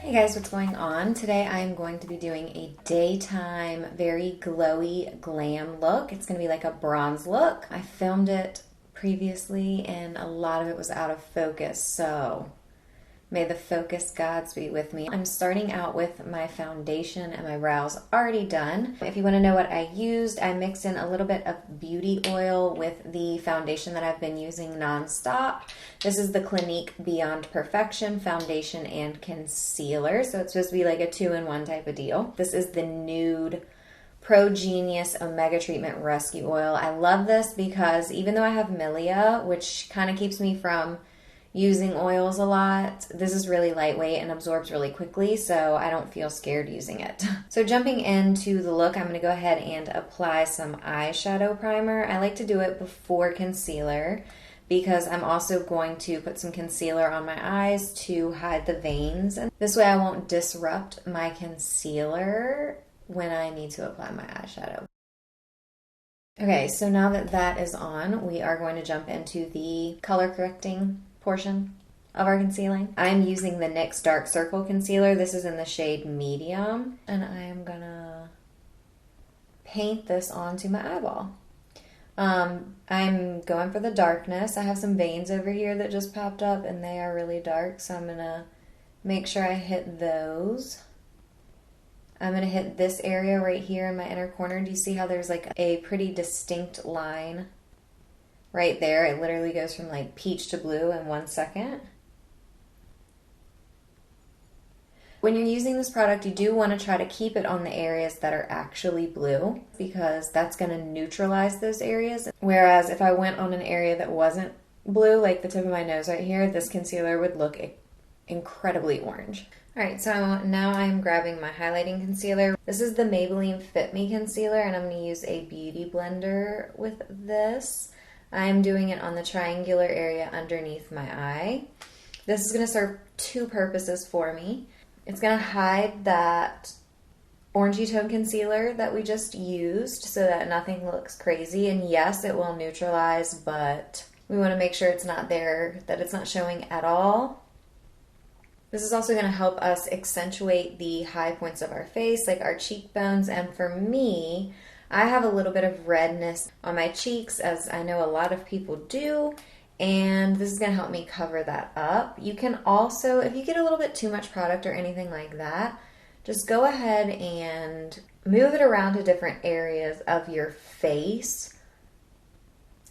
Hey guys, what's going on? Today I am going to be doing a daytime, very glowy glam look. It's going to be like a bronze look. I filmed it previously and a lot of it was out of focus, so may the focus gods be with me. I'm starting out with my foundation and my brows already done. If you want to know what I used, I mixed in a little bit of beauty oil with the foundation that I've been using nonstop. This is the Clinique Beyond Perfection foundation and concealer. So it's supposed to be like a 2-in-1 type of deal. This is the Nude Pro Genius Omega Treatment Rescue Oil. I love this because even though I have milia, which kind of keeps me from using oils a lot, this is really lightweight and absorbs really quickly, so I don't feel scared using it. So jumping into the look, I'm going to go ahead and apply some eyeshadow primer. I like to do it before concealer because I'm also going to put some concealer on my eyes to hide the veins. And this way I won't disrupt my concealer when I need to apply my eyeshadow. Okay, so now that that is on, we are going to jump into the color correcting portion of our concealing. I'm using the NYX Dark Circle Concealer. This is in the shade Medium, and I am gonna paint this onto my eyeball. I'm going for the darkness. I have some veins over here that just popped up and they are really dark, so I'm gonna make sure I hit those. I'm going to hit this area right here in my inner corner. Do you see how there's like a pretty distinct line right there? It literally goes from like peach to blue in 1 second. When you're using this product, you do want to try to keep it on the areas that are actually blue because that's going to neutralize those areas. Whereas if I went on an area that wasn't blue, like the tip of my nose right here, this concealer would look incredibly orange. Alright, so now I'm grabbing my highlighting concealer. This is the Maybelline Fit Me concealer, and I'm going to use a beauty blender with this. I'm doing it on the triangular area underneath my eye. This is going to serve two purposes for me. It's going to hide that orangey tone concealer that we just used so that nothing looks crazy. And yes, it will neutralize, but we want to make sure it's not there, that it's not showing at all. This is also going to help us accentuate the high points of our face, like our cheekbones. And for me, I have a little bit of redness on my cheeks, as I know a lot of people do. And this is going to help me cover that up. You can also, if you get a little bit too much product or anything like that, just go ahead and move it around to different areas of your face.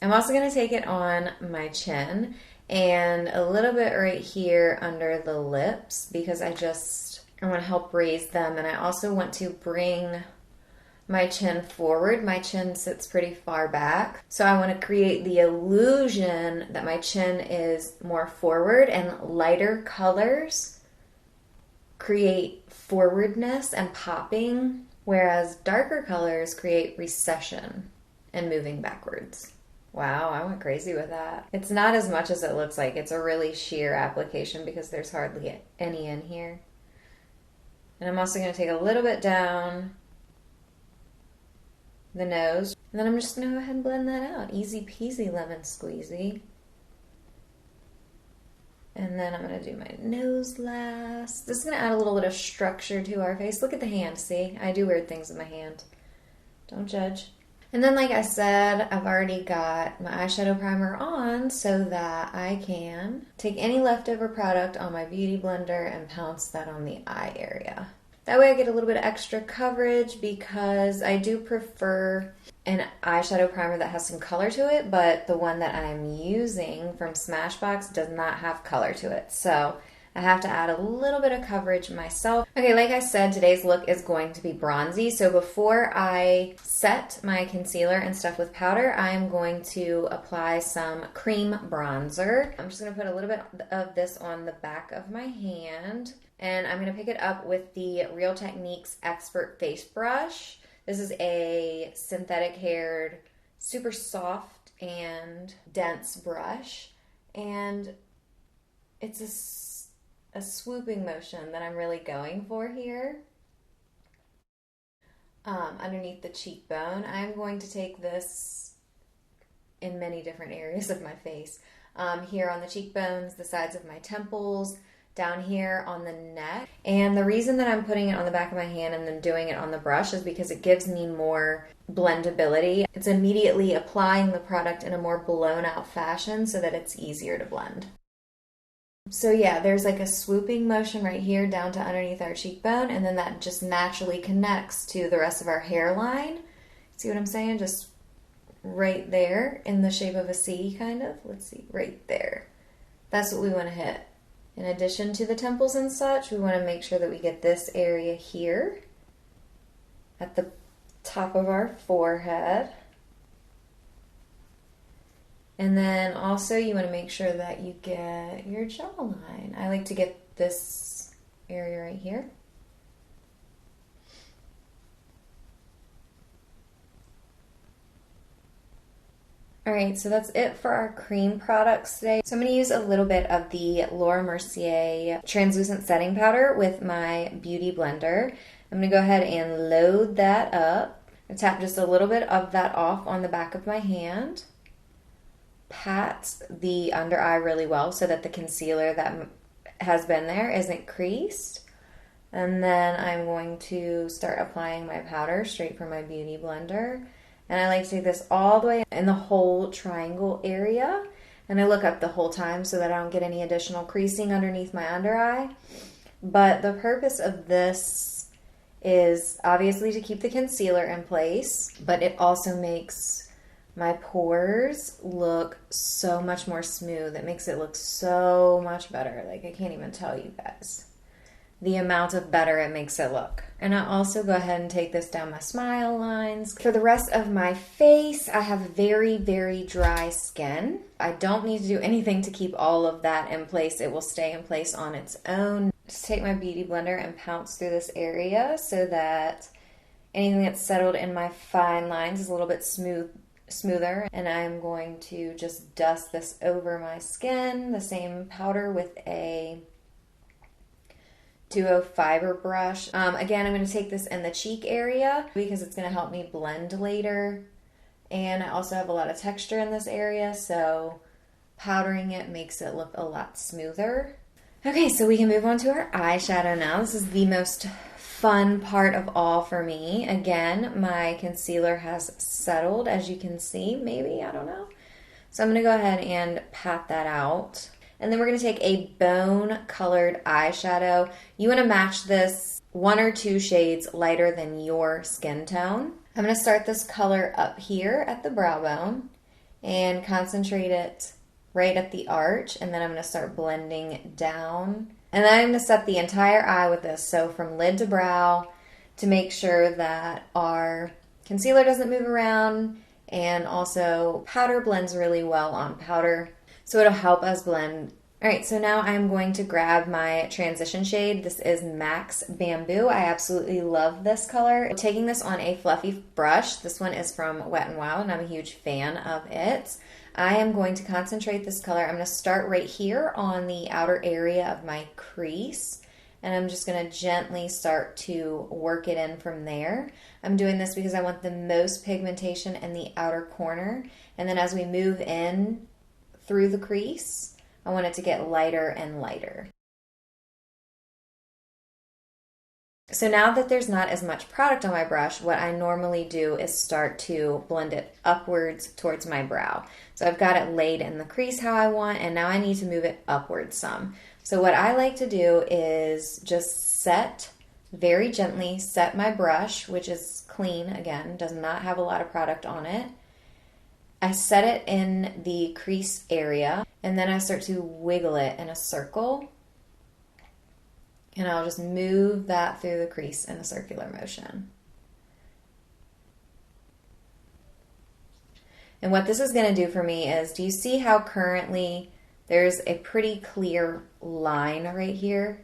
I'm also going to take it on my chin and a little bit right here under the lips because I want to help raise them, and I also want to bring my chin forward. My chin sits pretty far back, so I want to create the illusion that my chin is more forward, and lighter colors create forwardness and popping, whereas darker colors create recession and moving backwards. Wow, I went crazy with that. It's not as much as it looks like. It's a really sheer application because there's hardly any in here. And I'm also going to take a little bit down the nose. And then I'm just going to go ahead and blend that out. Easy peasy lemon squeezy. And then I'm going to do my nose last. This is going to add a little bit of structure to our face. Look at the hand, see? I do weird things with my hand. Don't judge. And then, like I said, I've already got my eyeshadow primer on so that I can take any leftover product on my beauty blender and pounce that on the eye area. That way I get a little bit of extra coverage because I do prefer an eyeshadow primer that has some color to it, but the one that I'm using from Smashbox does not have color to it. So I have to add a little bit of coverage myself. Okay, like I said, today's look is going to be bronzy. So before I set my concealer and stuff with powder, I'm going to apply some cream bronzer. I'm just going to put a little bit of this on the back of my hand, and I'm going to pick it up with the Real Techniques Expert Face Brush. This is a synthetic haired, super soft and dense brush, and it's a swooping motion that I'm really going for here. Underneath the cheekbone, I'm going to take this in many different areas of my face. Here on the cheekbones, the sides of my temples, down here on the neck. And the reason that I'm putting it on the back of my hand and then doing it on the brush is because it gives me more blendability. It's immediately applying the product in a more blown out fashion so that it's easier to blend. So yeah, there's like a swooping motion right here down to underneath our cheekbone, and then that just naturally connects to the rest of our hairline. See what I'm saying? Just right there in the shape of a C, kind of. Let's see, right there. That's what we want to hit. In addition to the temples and such, we want to make sure that we get this area here at the top of our forehead. And then also you want to make sure that you get your jawline. I like to get this area right here. Alright, so that's it for our cream products today. So I'm going to use a little bit of the Laura Mercier translucent setting powder with my beauty blender. I'm going to go ahead and load that up. I tap just a little bit of that off on the back of my hand. Pat the under eye really well so that the concealer that has been there isn't creased. And then I'm going to start applying my powder straight from my beauty blender. And I like to take this all the way in the whole triangle area. And I look up the whole time so that I don't get any additional creasing underneath my under eye. But the purpose of this is obviously to keep the concealer in place, but it also makes my pores look so much more smooth. It makes it look so much better. Like, I can't even tell you guys the amount of better it makes it look. And I also go ahead and take this down my smile lines. For the rest of my face, I have very, very dry skin. I don't need to do anything to keep all of that in place. It will stay in place on its own. Just take my beauty blender and pounce through this area so that anything that's settled in my fine lines is a little bit smoother. And I'm going to just dust this over my skin, the same powder with a 2O fiber brush. Again, I'm going to take this in the cheek area because it's going to help me blend later. And I also have a lot of texture in this area, so powdering it makes it look a lot smoother. Okay, so we can move on to our eyeshadow now. This is the most fun part of all for me. Again, my concealer has settled, as you can see, maybe, I don't know. So I'm going to go ahead and pat that out. And then we're going to take a bone colored eyeshadow. You want to match this 1 or 2 shades lighter than your skin tone. I'm going to start this color up here at the brow bone and concentrate it right at the arch. And then I'm going to start blending down. And then I'm going to set the entire eye with this. So from lid to brow, to make sure that our concealer doesn't move around. And also powder blends really well on powder, so it'll help us blend. All right, so now I'm going to grab my transition shade. This is Max Bamboo. I absolutely love this color. Taking this on a fluffy brush. This one is from Wet n Wild, and I'm a huge fan of it. I am going to concentrate this color. I'm going to start right here on the outer area of my crease, and I'm just going to gently start to work it in from there. I'm doing this because I want the most pigmentation in the outer corner, and then as we move in through the crease, I want it to get lighter and lighter. So now that there's not as much product on my brush, what I normally do is start to blend it upwards towards my brow. So I've got it laid in the crease how I want, and now I need to move it upwards some. So what I like to do is just very gently set my brush, which is clean, again, does not have a lot of product on it. I set it in the crease area, and then I start to wiggle it in a circle, and I'll just move that through the crease in a circular motion. And what this is going to do for me is, do you see how currently there's a pretty clear line right here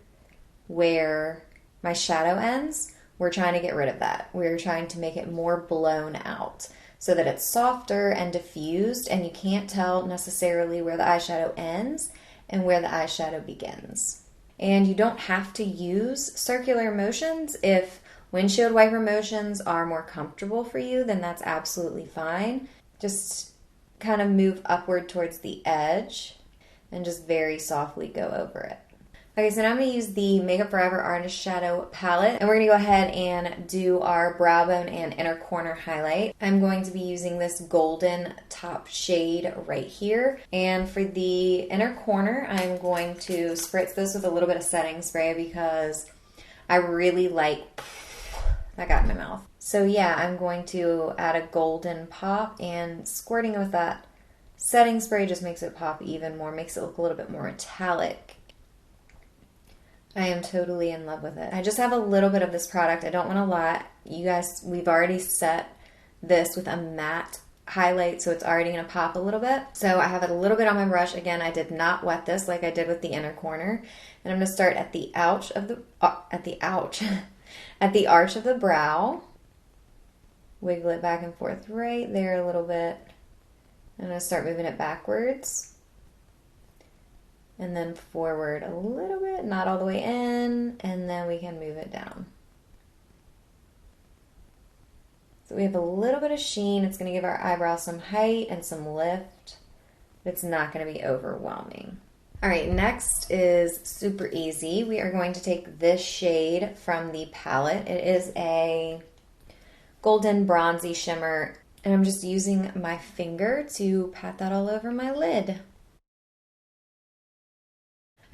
where my shadow ends? We're trying to get rid of that. We're trying to make it more blown out, so that it's softer and diffused, and you can't tell necessarily where the eyeshadow ends and where the eyeshadow begins. And you don't have to use circular motions. If windshield wiper motions are more comfortable for you, then that's absolutely fine. Just kind of move upward towards the edge and just very softly go over it. Okay, so now I'm going to use the Makeup Forever Artist Shadow palette, and we're going to go ahead and do our brow bone and inner corner highlight. I'm going to be using this golden top shade right here, and for the inner corner, I'm going to spritz this with a little bit of setting spray because I really like, that got in my mouth. So yeah, I'm going to add a golden pop, and squirting it with that setting spray just makes it pop even more, makes it look a little bit more metallic. I am totally in love with it. I just have a little bit of this product. I don't want a lot. You guys, we've already set this with a matte highlight, so it's already going to pop a little bit. So I have it a little bit on my brush. Again, I did not wet this like I did with the inner corner. And I'm going to start at the ouch of the at the arch of the brow. Wiggle it back and forth right there a little bit. I'm going to start moving it backwards. And then forward a little bit, not all the way in, and then we can move it down. So we have a little bit of sheen. It's going to give our eyebrows some height and some lift, but it's not going to be overwhelming. All right, next is super easy. We are going to take this shade from the palette. It is a golden bronzy shimmer, and I'm just using my finger to pat that all over my lid.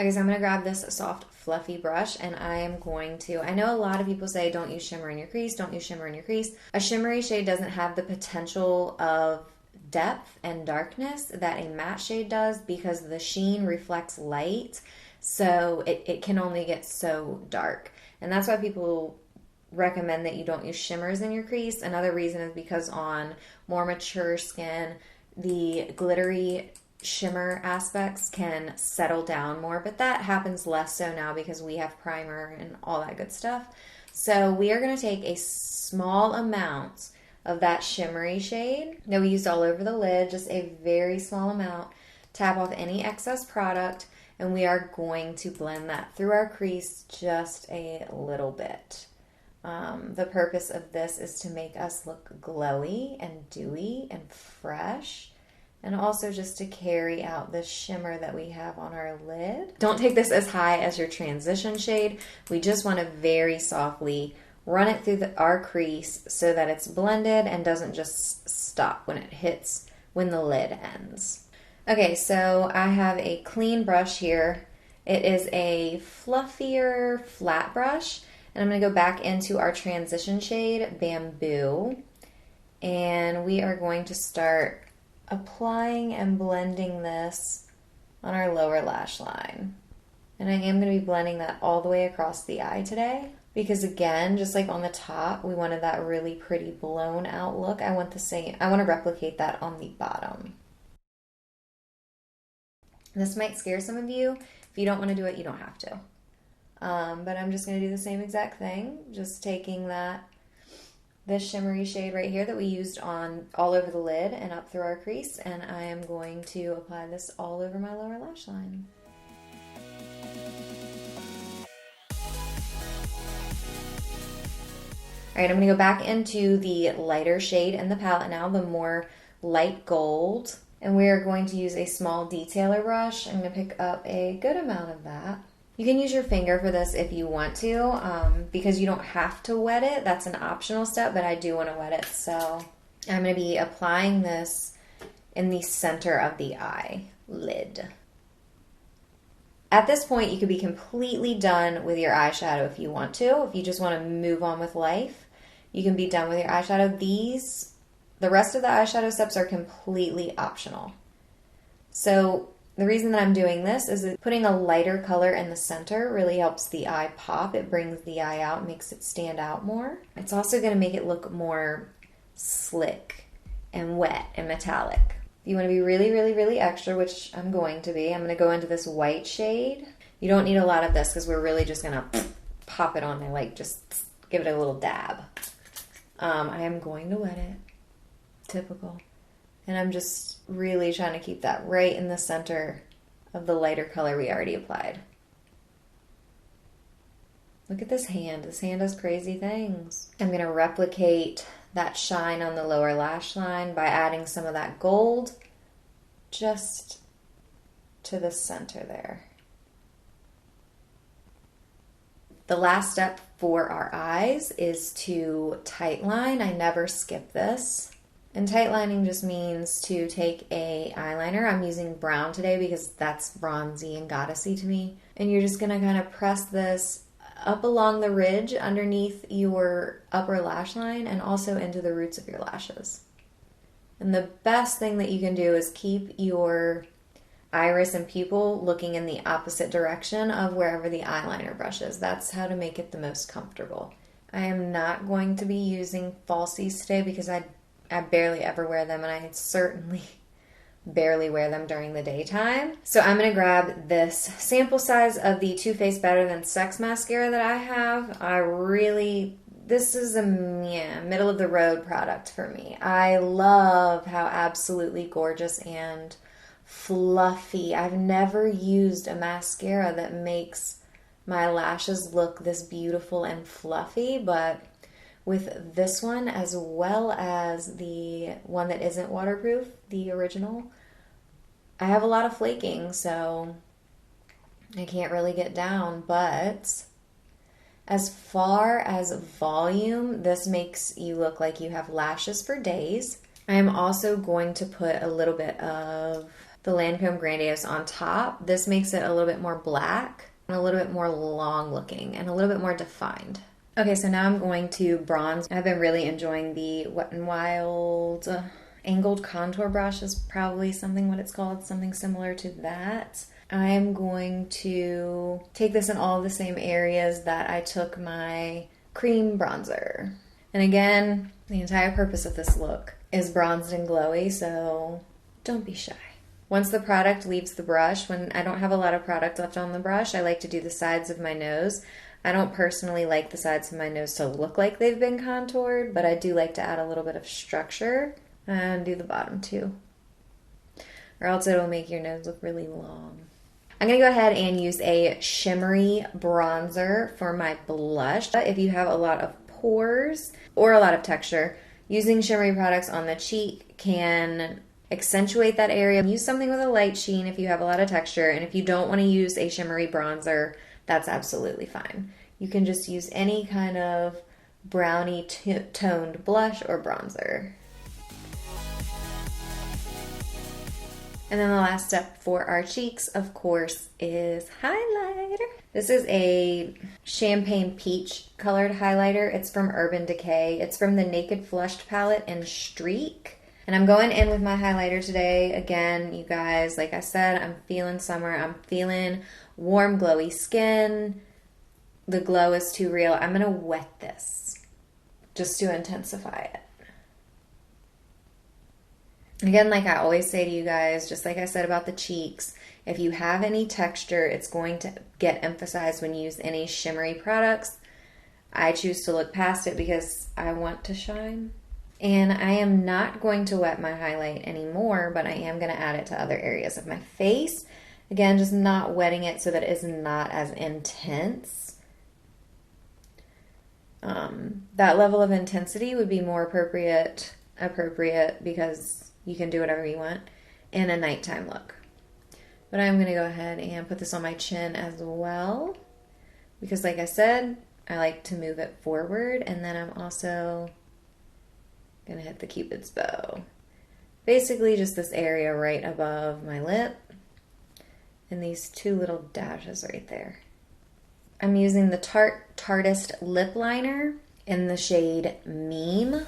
Okay, so I'm going to grab this soft, fluffy brush, and I am going to, I know a lot of people say don't use shimmer in your crease, don't use shimmer in your crease. A shimmery shade doesn't have the potential of depth and darkness that a matte shade does because the sheen reflects light, so it can only get so dark. And that's why people recommend that you don't use shimmers in your crease. Another reason is because on more mature skin, the glittery shimmer aspects can settle down more, but that happens less so now because we have primer and all that good stuff. So we are going to take a small amount of that shimmery shade that we used all over the lid, just a very small amount, tap off any excess product, and we are going to blend that through our crease just a little bit. The purpose of this is to make us look glowy and dewy and fresh, and also just to carry out the shimmer that we have on our lid. Don't take this as high as your transition shade. We just want to very softly run it through our crease so that it's blended and doesn't just stop when it hits, when the lid ends. Okay, so I have a clean brush here. It is a fluffier flat brush, and I'm going to go back into our transition shade, Bamboo, and we are going to start applying and blending this on our lower lash line. And I am going to be blending that all the way across the eye today because, again, just like on the top, we wanted that really pretty blown out look. I want to replicate that on the bottom. This might scare some of you. If you don't want to do it, you don't have to. But I'm just going to do the same exact thing, just taking this shimmery shade right here that we used on all over the lid and up through our crease, and I am going to apply this all over my lower lash line. All right, I'm going to go back into the lighter shade in the palette now, the more light gold, and we are going to use a small detailer brush. I'm going to pick up a good amount of that. You can use your finger for this if you want to, because you don't have to wet it. That's an optional step, but I do want to wet it. So I'm going to be applying this in the center of the eyelid. At this point, you could be completely done with your eyeshadow if you want to. If you just want to move on with life, you can be done with your eyeshadow. The rest of the eyeshadow steps are completely optional. So the reason that I'm doing this is that putting a lighter color in the center really helps the eye pop. It brings the eye out, makes it stand out more. It's also going to make it look more slick and wet and metallic. If you want to be really, really, really extra, which I'm going to be, I'm going to go into this white shade. You don't need a lot of this because we're really just going to pop it on there, like just give it a little dab. I am going to wet it. Typical. And I'm just really trying to keep that right in the center of the lighter color we already applied. Look at this hand. This hand does crazy things. I'm going to replicate that shine on the lower lash line by adding some of that gold just to the center there. The last step for our eyes is to tight line. I never skip this. And tight lining just means to take a eyeliner. I'm using brown today because that's bronzy and goddessy to me. And you're just gonna kind of press this up along the ridge underneath your upper lash line and also into the roots of your lashes. And the best thing that you can do is keep your iris and pupil looking in the opposite direction of wherever the eyeliner brush is. That's how to make it the most comfortable. I am not going to be using falsies today because I barely ever wear them, and I certainly barely wear them during the daytime. So I'm going to grab this sample size of the Too Faced Better Than Sex mascara that I have. This is a middle of the road product for me. I love how absolutely gorgeous and fluffy. I've never used a mascara that makes my lashes look this beautiful and fluffy, but with this one, as well as the one that isn't waterproof, the original, I have a lot of flaking, so I can't really get down. But as far as volume, this makes you look like you have lashes for days. I am also going to put a little bit of the Lancome Grandiose on top. This makes it a little bit more black and a little bit more long looking and a little bit more defined. Okay, so now I'm going to bronze. I've been really enjoying the Wet n Wild angled contour brush is probably what it's called, something similar to that. I am going to take this in all the same areas that I took my cream bronzer. And again, the entire purpose of this look is bronzed and glowy, so don't be shy. Once the product leaves the brush, when I don't have a lot of product left on the brush, I like to do the sides of my nose. I don't personally like the sides of my nose to look like they've been contoured, but I do like to add a little bit of structure and do the bottom too. Or else it'll make your nose look really long. I'm going to go ahead and use a shimmery bronzer for my blush. If you have a lot of pores or a lot of texture, using shimmery products on the cheek can accentuate that area. Use something with a light sheen if you have a lot of texture, and if you don't want to use a shimmery bronzer, that's absolutely fine. You can just use any kind of brownie toned blush or bronzer. And then the last step for our cheeks, of course, is highlighter. This is a champagne peach colored highlighter. It's from Urban Decay. It's from the Naked Flushed palette in Streak. And I'm going in with my highlighter today. Again, you guys, like I said, I'm feeling summer. I'm feeling warm, glowy skin. The glow is too real. I'm going to wet this just to intensify it. Again, like I always say to you guys, just like I said about the cheeks, if you have any texture, it's going to get emphasized when you use any shimmery products. I choose to look past it because I want to shine. And I am not going to wet my highlight anymore, but I am going to add it to other areas of my face. Again, just not wetting it so that it is not as intense. That level of intensity would be more appropriate because you can do whatever you want in a nighttime look. But I'm going to go ahead and put this on my chin as well because, like I said, I like to move it forward, and then I'm also going to hit the Cupid's bow. Basically just this area right above my lip and these two little dashes right there. I'm using the Tarteist lip liner in the shade Meme.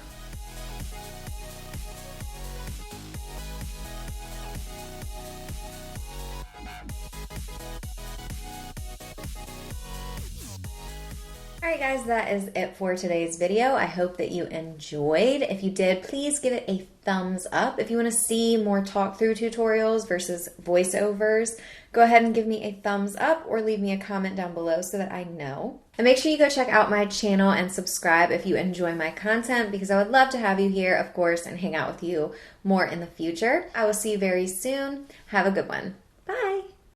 Alright guys, that is it for today's video. I hope that you enjoyed. If you did, please give it a thumbs up. If you want to see more talk through tutorials versus voiceovers, go ahead and give me a thumbs up or leave me a comment down below so that I know. And make sure you go check out my channel and subscribe if you enjoy my content, because I would love to have you here, of course, and hang out with you more in the future. I will see you very soon. Have a good one.